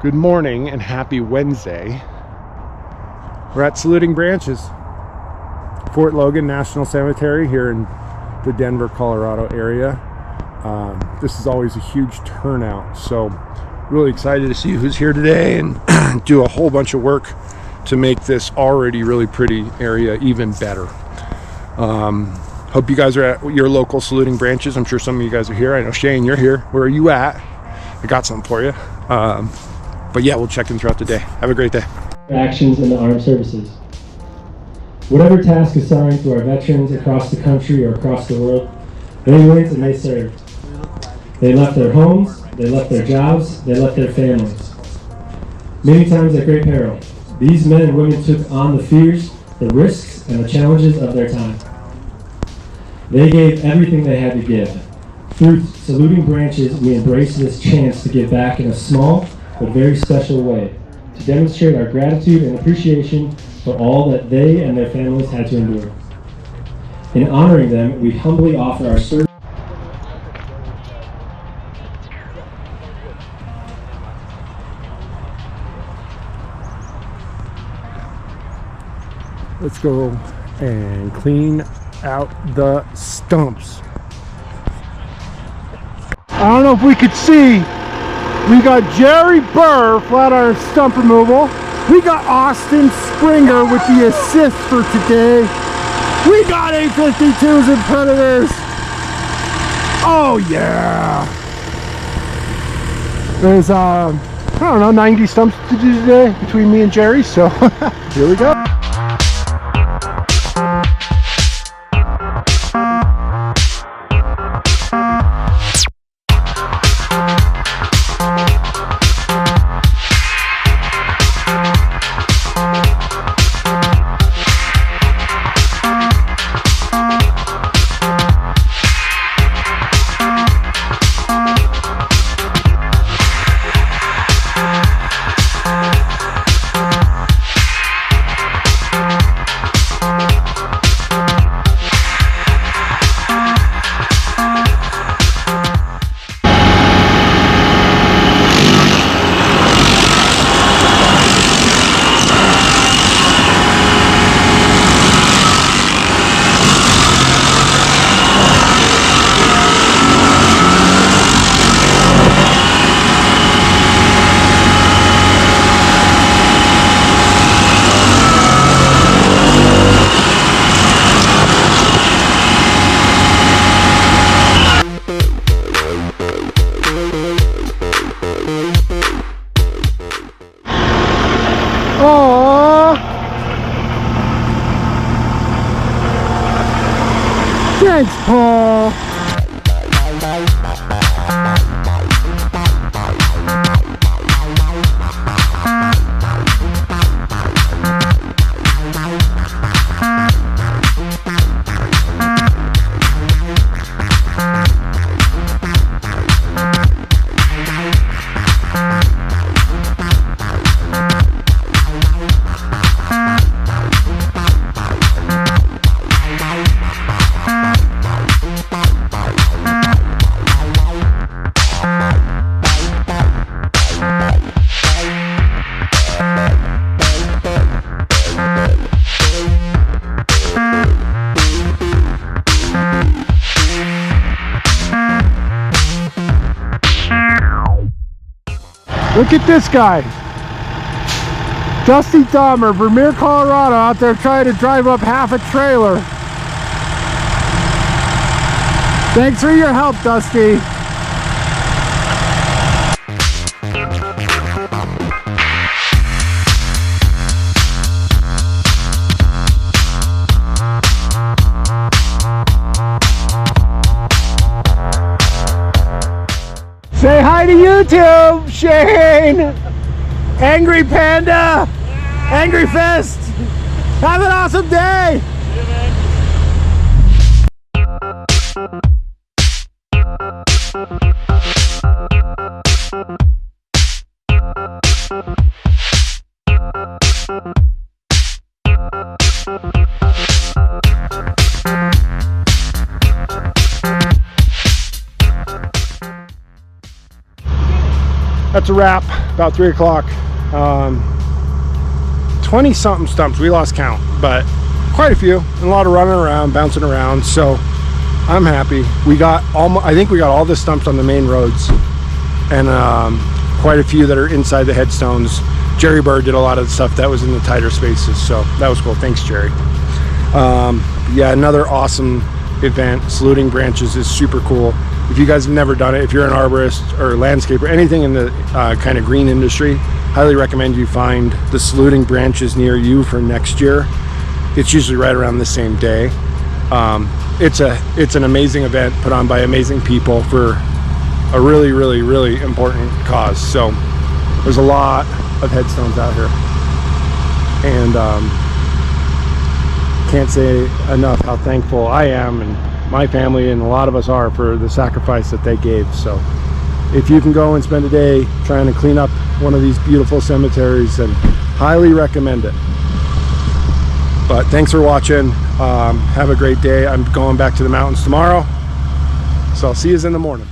Good morning and happy Wednesday. We're at Saluting Branches, Fort Logan National Cemetery here in the Denver, Colorado area. This is always a huge turnout, so really excited to see who's here today and do a whole bunch of work to make this already really pretty area even better. Hope you guys are at your local Saluting Branches. I'm sure some of you guys are here. I know Shane, you're here. Where are you at? I got something for you. But yeah, we'll check in throughout the day. Have a great day. Actions in the armed services. Whatever task assigned to our veterans across the country or across the world, they went and they served. They left their homes, they left their jobs, they left their families. Many times at great peril, these men and women took on the fears, the risks, and the challenges of their time. They gave everything they had to give. Through Saluting Branches, we embrace this chance to give back in a small but very special way, to demonstrate our gratitude and appreciation for all that they and their families had to endure. In honoring them, we humbly offer our service. Let's go and clean out the stumps. I don't know if we could see. We got Jerry Burr, flat iron stump removal. We got Austin Springer with the assist for today. We got 852s and Predators. Oh yeah. There's I don't know, 90 stumps to do today between me and Jerry, so here we go. Thanks, Paul. Look at this guy, Dusty Dahmer, Vermeer, Colorado, out there trying to drive up half a trailer. Thanks for your help, Dusty. Say hi to YouTube, Shane! Angry Panda! Angry Fist! Have an awesome day! that's a wrap. About 3 o'clock. 20 something stumps, we lost count, but quite a few, and a lot of running around, bouncing around. So I'm happy. I think we got all the stumps on the main roads, and quite a few that are inside the headstones. Jerry Bird did a lot of the stuff that was in the tighter spaces, so that was cool. Thanks, Jerry. Yeah, another awesome event. Saluting branches is super cool. If you guys have never done it, if you're an arborist or landscaper, anything in the kind of green industry, highly recommend you find the saluting branches near you for next year. It's usually right around the same day. It's an amazing event put on by amazing people for a really, really, really important cause. So there's a lot of headstones out here, and can't say enough how thankful I am, and my family and a lot of us are, for the sacrifice that they gave. So if you can go and spend a day trying to clean up one of these beautiful cemeteries, then highly recommend it. But thanks for watching. Have a great day. I'm going back to the mountains tomorrow, so I'll see you in the morning.